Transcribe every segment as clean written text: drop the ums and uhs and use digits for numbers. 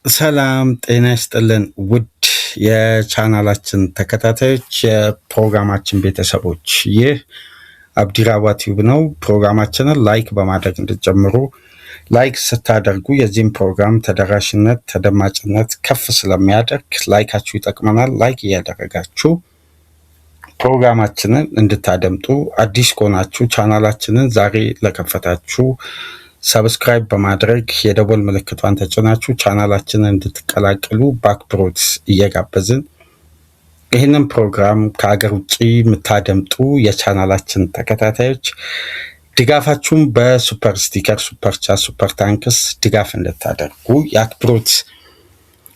ሰላም ጤና ይስጥልን ውድ የቻናላችን ተከታታዮች የፕሮግራማችን ቤተሰቦች፣ ይህ አብዲራዋ ቲዩብ ነው። ፕሮግራማችንን ላይክ በማድረግ እንድትጀምሩ። ላይክ ስታደርጉ የዚህም ፕሮግራም ተደራሽነት ተደማጭነት ከፍ ስለሚያደርግ ላይካችሁ ይጠቅመናል። ላይክ እያደረጋችሁ ፕሮግራማችንን እንድታደምጡ፣ አዲስ ከሆናችሁ ቻናላችንን ዛሬ ለከፈታችሁ ሰብስክራይብ በማድረግ የደወል ምልክቷን ተጭናችሁ ቻናላችንን እንድትቀላቀሉ በአክብሮት እየጋበዝን ይህንን ፕሮግራም ከሀገር ውጭ የምታደምጡ የቻናላችን ተከታታዮች ድጋፋችሁን በሱፐር ስቲከር፣ ሱፐር ቻት፣ ሱፐር ታንክስ ድጋፍ እንድታደርጉ የአክብሮት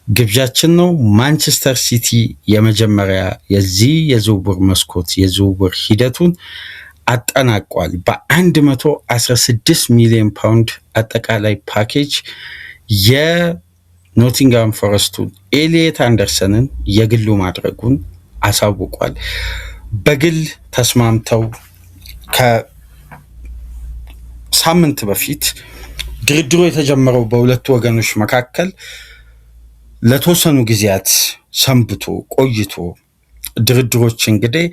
ግብዣችን ነው። ማንቸስተር ሲቲ የመጀመሪያ የዚህ የዝውውር መስኮት የዝውውር ሂደቱን አጠናቋል። በ116 ሚሊዮን ፓውንድ አጠቃላይ ፓኬጅ የኖቲንግሃም ፎረስቱን ኤሊየት አንደርሰንን የግሉ ማድረጉን አሳውቋል። በግል ተስማምተው ከሳምንት በፊት ድርድሩ የተጀመረው በሁለቱ ወገኖች መካከል ለተወሰኑ ጊዜያት ሰንብቶ ቆይቶ ድርድሮች እንግዲህ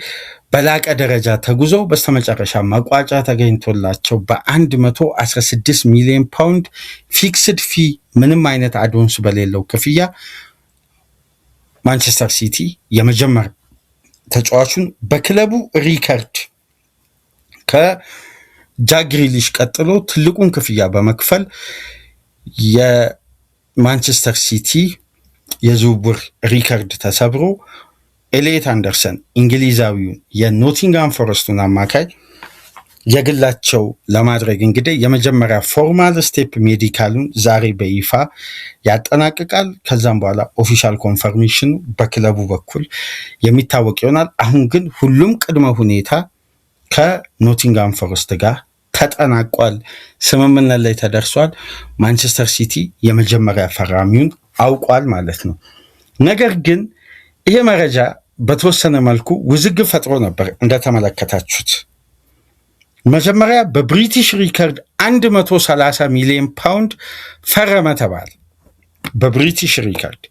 በላቀ ደረጃ ተጉዘው በስተመጨረሻ መቋጫ ተገኝቶላቸው በ116 ሚሊዮን ፓውንድ ፊክስድ ፊ ምንም አይነት አድቫንስ በሌለው ክፍያ ማንቸስተር ሲቲ የመጀመር ተጫዋቹን በክለቡ ሪከርድ ከጃክ ግሪሊሽ ቀጥሎ ትልቁን ክፍያ በመክፈል የማንቸስተር ሲቲ የዝውውር ሪከርድ ተሰብሮ ኤሊየት አንደርሰን እንግሊዛዊውን የኖቲንግሃም ፎረስቱን አማካይ የግላቸው ለማድረግ እንግዲህ የመጀመሪያ ፎርማል ስቴፕ ሜዲካሉን ዛሬ በይፋ ያጠናቅቃል። ከዛም በኋላ ኦፊሻል ኮንፈርሜሽኑ በክለቡ በኩል የሚታወቅ ይሆናል። አሁን ግን ሁሉም ቅድመ ሁኔታ ከኖቲንግሃም ፎረስት ጋር ተጠናቋል። ስምምነት ላይ ተደርሷል። ማንቸስተር ሲቲ የመጀመሪያ ፈራሚውን አውቋል ማለት ነው። ነገር ግን ይሄ መረጃ በተወሰነ መልኩ ውዝግብ ፈጥሮ ነበር። እንደተመለከታችሁት መጀመሪያ በብሪቲሽ ሪከርድ 130 ሚሊዮን ፓውንድ ፈረመ ተባለ፣ በብሪቲሽ ሪከርድ።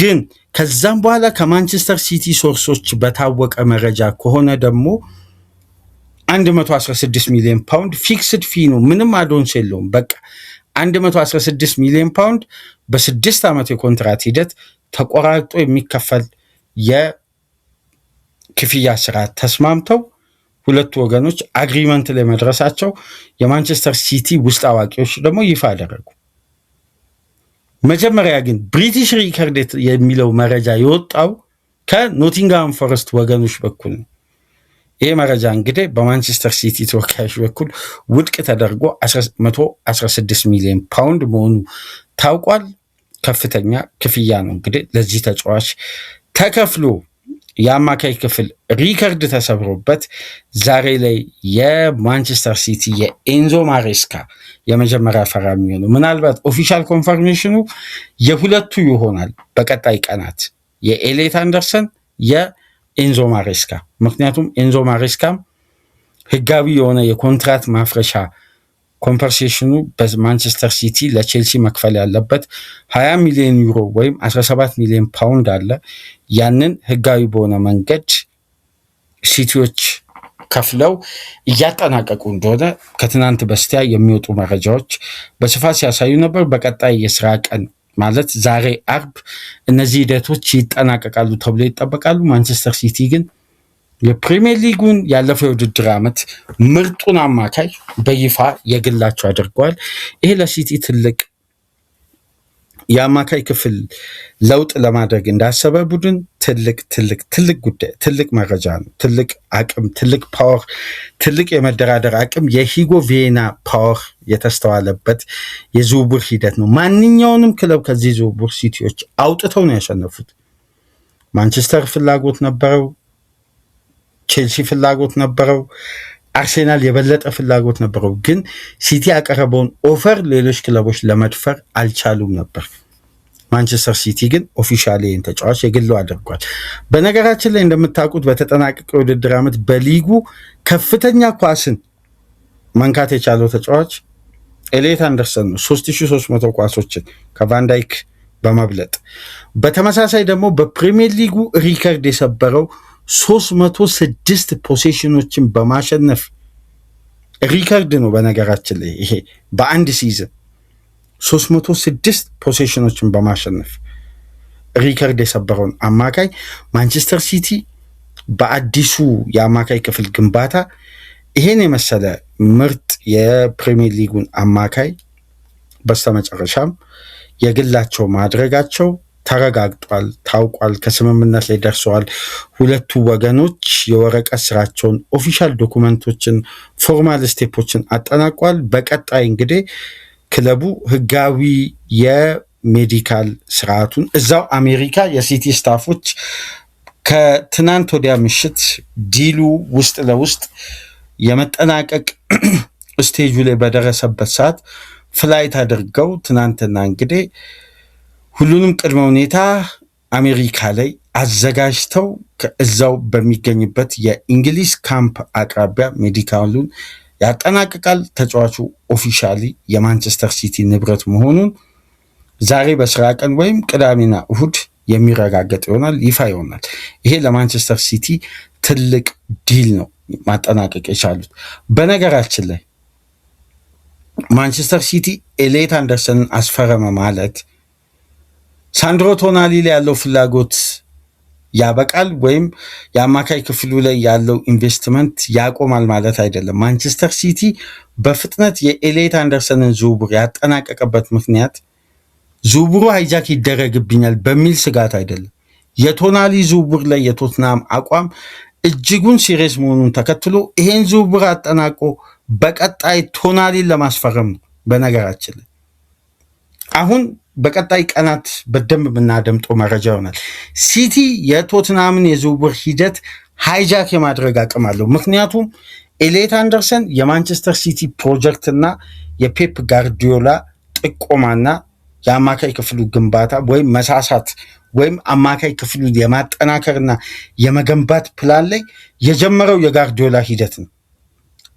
ግን ከዛም በኋላ ከማንቸስተር ሲቲ ሶርሶች በታወቀ መረጃ ከሆነ ደግሞ 116 ሚሊዮን ፓውንድ ፊክስድ ፊ ነው፣ ምንም አዶንስ የለውም። በቃ 116 ሚሊዮን ፓውንድ በ6 ዓመት የኮንትራት ሂደት ተቆራርጦ የሚከፈል የክፍያ ስርዓት ተስማምተው ሁለቱ ወገኖች አግሪመንት ላይ መድረሳቸው የማንቸስተር ሲቲ ውስጥ አዋቂዎች ደግሞ ይፋ አደረጉ። መጀመሪያ ግን ብሪቲሽ ሪከርድ የሚለው መረጃ የወጣው ከኖቲንግሃም ፎረስት ወገኖች በኩል ነው። ይህ መረጃ እንግዲህ በማንቸስተር ሲቲ ተወካዮች በኩል ውድቅ ተደርጎ 116 ሚሊዮን ፓውንድ መሆኑ ታውቋል። ከፍተኛ ክፍያ ነው እንግዲህ ለዚህ ተጫዋች ተከፍሎ የአማካይ ክፍል ሪከርድ ተሰብሮበት ዛሬ ላይ የማንቸስተር ሲቲ የኤንዞ ማሬስካ የመጀመሪያ ፈራሚ ነው። ምናልባት ኦፊሻል ኮንፈርሜሽኑ የሁለቱ ይሆናል በቀጣይ ቀናት፣ የኤሊየት አንደርሰን የኤንዞ ማሬስካ። ምክንያቱም ኤንዞ ማሬስካም ህጋዊ የሆነ የኮንትራት ማፍረሻ ኮምፐንሴሽኑ በማንቸስተር ሲቲ ለቼልሲ መክፈል ያለበት 20 ሚሊዮን ዩሮ ወይም 17 ሚሊዮን ፓውንድ አለ። ያንን ህጋዊ በሆነ መንገድ ሲቲዎች ከፍለው እያጠናቀቁ እንደሆነ ከትናንት በስቲያ የሚወጡ መረጃዎች በስፋት ሲያሳዩ ነበር። በቀጣይ የስራ ቀን ማለት ዛሬ አርብ እነዚህ ሂደቶች ይጠናቀቃሉ ተብሎ ይጠበቃሉ። ማንቸስተር ሲቲ ግን የፕሪሚየር ሊጉን ያለፈው የውድድር ዓመት ምርጡን አማካይ በይፋ የግላቸው አድርገዋል። ይሄ ለሲቲ ትልቅ የአማካይ ክፍል ለውጥ ለማድረግ እንዳሰበ ቡድን ትልቅ ጉዳይ፣ ትልቅ መረጃ ነው። ትልቅ አቅም፣ ትልቅ ፓወር፣ ትልቅ የመደራደር አቅም፣ የሂጎ ቪዬና ፓወር የተስተዋለበት የዝውውር ሂደት ነው። ማንኛውንም ክለብ ከዚህ ዝውውር ሲቲዎች አውጥተው ነው ያሸነፉት። ማንቸስተር ፍላጎት ነበረው፣ ቼልሲ ፍላጎት ነበረው፣ አርሴናል የበለጠ ፍላጎት ነበረው። ግን ሲቲ ያቀረበውን ኦፈር ሌሎች ክለቦች ለመድፈር አልቻሉም ነበር። ማንቸስተር ሲቲ ግን ኦፊሻሊ ተጫዋች የግለው አድርጓል። በነገራችን ላይ እንደምታውቁት በተጠናቀቀው የውድድር ዓመት በሊጉ ከፍተኛ ኳስን መንካት የቻለው ተጫዋች ኤሊየት አንደርሰን ነው። 3300 ኳሶችን ከቫንዳይክ በመብለጥ በተመሳሳይ ደግሞ በፕሪሚየር ሊጉ ሪከርድ የሰበረው 306 ፖሴሽኖችን በማሸነፍ ሪከርድ ነው። በነገራችን ላይ ይሄ በአንድ ሲዝን 306 ፖሴሽኖችን በማሸነፍ ሪከርድ የሰበረውን አማካይ ማንቸስተር ሲቲ በአዲሱ የአማካይ ክፍል ግንባታ ይሄን የመሰለ ምርጥ የፕሪሚየር ሊጉን አማካይ በስተመጨረሻም የግላቸው ማድረጋቸው ተረጋግጧል፣ ታውቋል፣ ከስምምነት ላይ ደርሰዋል። ሁለቱ ወገኖች የወረቀት ስራቸውን ኦፊሻል ዶኩመንቶችን ፎርማል ስቴፖችን አጠናቋል። በቀጣይ እንግዲህ ክለቡ ህጋዊ የሜዲካል ስርዓቱን እዛው አሜሪካ የሲቲ ስታፎች ከትናንት ወዲያ ምሽት ዲሉ ውስጥ ለውስጥ የመጠናቀቅ ስቴጁ ላይ በደረሰበት ሰዓት ፍላይት አድርገው ትናንትና እንግዲህ ሁሉንም ቅድመ ሁኔታ አሜሪካ ላይ አዘጋጅተው ከእዛው በሚገኝበት የእንግሊዝ ካምፕ አቅራቢያ ሜዲካሉን ያጠናቅቃል። ተጫዋቹ ኦፊሻሊ የማንቸስተር ሲቲ ንብረት መሆኑን ዛሬ በስራ ቀን ወይም ቅዳሜና እሁድ የሚረጋገጥ ይሆናል፣ ይፋ ይሆናል። ይሄ ለማንቸስተር ሲቲ ትልቅ ዲል ነው ማጠናቀቅ የቻሉት። በነገራችን ላይ ማንቸስተር ሲቲ ኤሌት አንደርሰንን አስፈረመ ማለት ሳንድሮ ቶናሊ ላይ ያለው ፍላጎት ያበቃል ወይም የአማካይ ክፍሉ ላይ ያለው ኢንቨስትመንት ያቆማል ማለት አይደለም። ማንቸስተር ሲቲ በፍጥነት የኤሌት አንደርሰንን ዝውውር ያጠናቀቀበት ምክንያት ዝውውሩ ሃይጃክ ይደረግብኛል በሚል ስጋት አይደለም። የቶናሊ ዝውውር ላይ የቶትናም አቋም እጅጉን ሲሪየስ መሆኑን ተከትሎ ይሄን ዝውውር አጠናቆ በቀጣይ ቶናሊን ለማስፈረም ነው። በነገራችን ላይ አሁን በቀጣይ ቀናት በደንብ የምናደምጠው መረጃ ይሆናል። ሲቲ የቶትናምን የዝውውር ሂደት ሃይጃክ የማድረግ አቅም አለው። ምክንያቱም ኤሌት አንደርሰን የማንቸስተር ሲቲ ፕሮጀክትና የፔፕ ጋርዲዮላ ጥቆማና የአማካይ ክፍሉ ግንባታ ወይም መሳሳት ወይም አማካይ ክፍሉ የማጠናከርና የመገንባት ፕላን ላይ የጀመረው የጋርዲዮላ ሂደት ነው።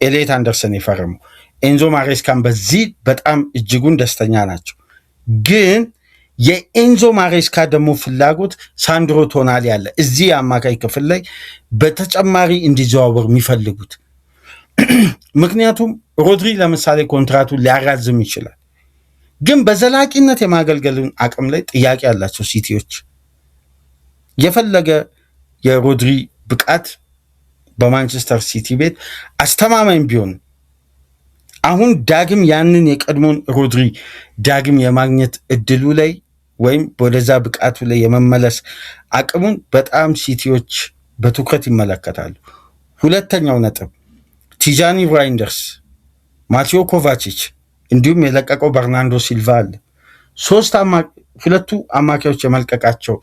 ኤሌት አንደርሰን የፈረመው ኤንዞ ማሬስካን በዚህ በጣም እጅጉን ደስተኛ ናቸው። ግን የኤንዞ ማሬስካ ደግሞ ፍላጎት ሳንድሮ ቶናሊ ያለ እዚህ የአማካይ ክፍል ላይ በተጨማሪ እንዲዘዋወር የሚፈልጉት ምክንያቱም ሮድሪ ለምሳሌ ኮንትራቱን ሊያራዝም ይችላል። ግን በዘላቂነት የማገልገልን አቅም ላይ ጥያቄ ያላቸው ሲቲዎች የፈለገ የሮድሪ ብቃት በማንቸስተር ሲቲ ቤት አስተማማኝ ቢሆን አሁን ዳግም ያንን የቀድሞን ሮድሪ ዳግም የማግኘት እድሉ ላይ ወይም ወደዛ ብቃቱ ላይ የመመለስ አቅሙን በጣም ሲቲዎች በትኩረት ይመለከታሉ። ሁለተኛው ነጥብ ቲጃኒ ራይንደርስ፣ ማቴዎ ኮቫቺች እንዲሁም የለቀቀው በርናንዶ ሲልቫ አለ። ሁለቱ አማካዮች የመልቀቃቸው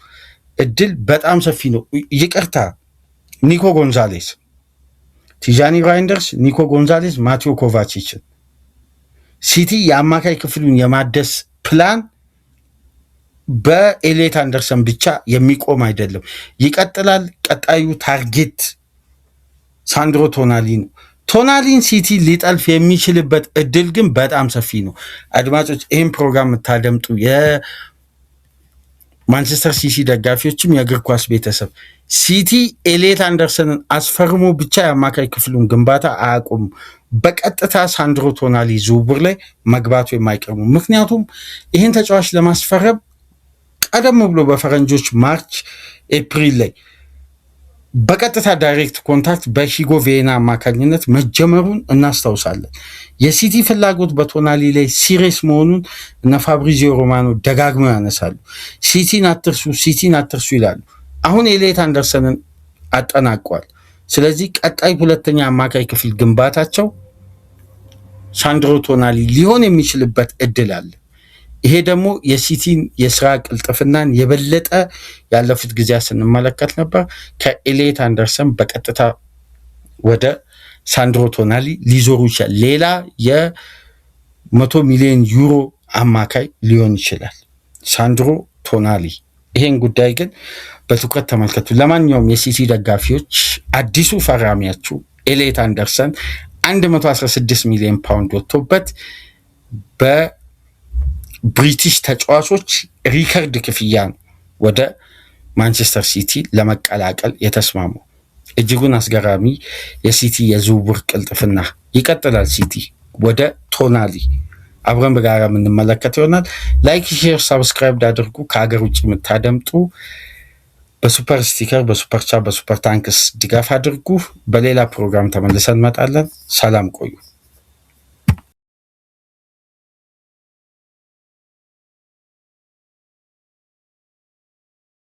እድል በጣም ሰፊ ነው። ይቅርታ ኒኮ ጎንዛሌስ፣ ቲጃኒ ራይንደርስ፣ ኒኮ ጎንዛሌስ፣ ማቴዎ ኮቫቺችን ሲቲ የአማካይ ክፍሉን የማደስ ፕላን በኤሌት አንደርሰን ብቻ የሚቆም አይደለም፣ ይቀጥላል። ቀጣዩ ታርጌት ሳንድሮ ቶናሊ ነው። ቶናሊን ሲቲ ሊጠልፍ የሚችልበት እድል ግን በጣም ሰፊ ነው። አድማጮች ይህን ፕሮግራም የምታደምጡ የማንቸስተር ሲቲ ደጋፊዎችም የእግር ኳስ ቤተሰብ ሲቲ ኤሌት አንደርሰንን አስፈርሞ ብቻ የአማካይ ክፍሉን ግንባታ አያቆም። በቀጥታ ሳንድሮ ቶናሊ ዝውውር ላይ መግባቱ የማይቀርሙ ምክንያቱም ይህን ተጫዋች ለማስፈረም ቀደም ብሎ በፈረንጆች ማርች ኤፕሪል ላይ በቀጥታ ዳይሬክት ኮንታክት በሂጎ ቬና አማካኝነት መጀመሩን እናስታውሳለን። የሲቲ ፍላጎት በቶናሊ ላይ ሲሪየስ መሆኑን እነ ፋብሪዚዮ ሮማኖ ደጋግመው ያነሳሉ። ሲቲን አትርሱ ይላሉ። አሁን ኤሌት አንደርሰንን አጠናቋል። ስለዚህ ቀጣይ ሁለተኛ አማካይ ክፍል ግንባታቸው ሳንድሮ ቶናሊ ሊሆን የሚችልበት እድል አለ። ይሄ ደግሞ የሲቲን የስራ ቅልጥፍናን የበለጠ ያለፉት ጊዜያት ስንመለከት ነበር። ከኤሌት አንደርሰን በቀጥታ ወደ ሳንድሮ ቶናሊ ሊዞሩ ይችላል። ሌላ የ100 ሚሊዮን ዩሮ አማካይ ሊሆን ይችላል ሳንድሮ ቶናሊ። ይሄን ጉዳይ ግን በትኩረት ተመልከቱ። ለማንኛውም የሲቲ ደጋፊዎች አዲሱ ፈራሚያችሁ ኤሌት አንደርሰን 116 ሚሊዮን ፓውንድ ወጥቶበት ብሪቲሽ ተጫዋቾች ሪከርድ ክፍያን ወደ ማንቸስተር ሲቲ ለመቀላቀል የተስማሙ። እጅጉን አስገራሚ የሲቲ የዝውውር ቅልጥፍና ይቀጥላል። ሲቲ ወደ ቶናሊ አብረን በጋራ የምንመለከት ይሆናል። ላይክ፣ ሼር፣ ሰብስክራይብ አድርጉ። ከሀገር ውጭ የምታደምጡ በሱፐር ስቲከር፣ በሱፐር ቻት፣ በሱፐር ታንክስ ድጋፍ አድርጉ። በሌላ ፕሮግራም ተመልሰን እንመጣለን። ሰላም ቆዩ።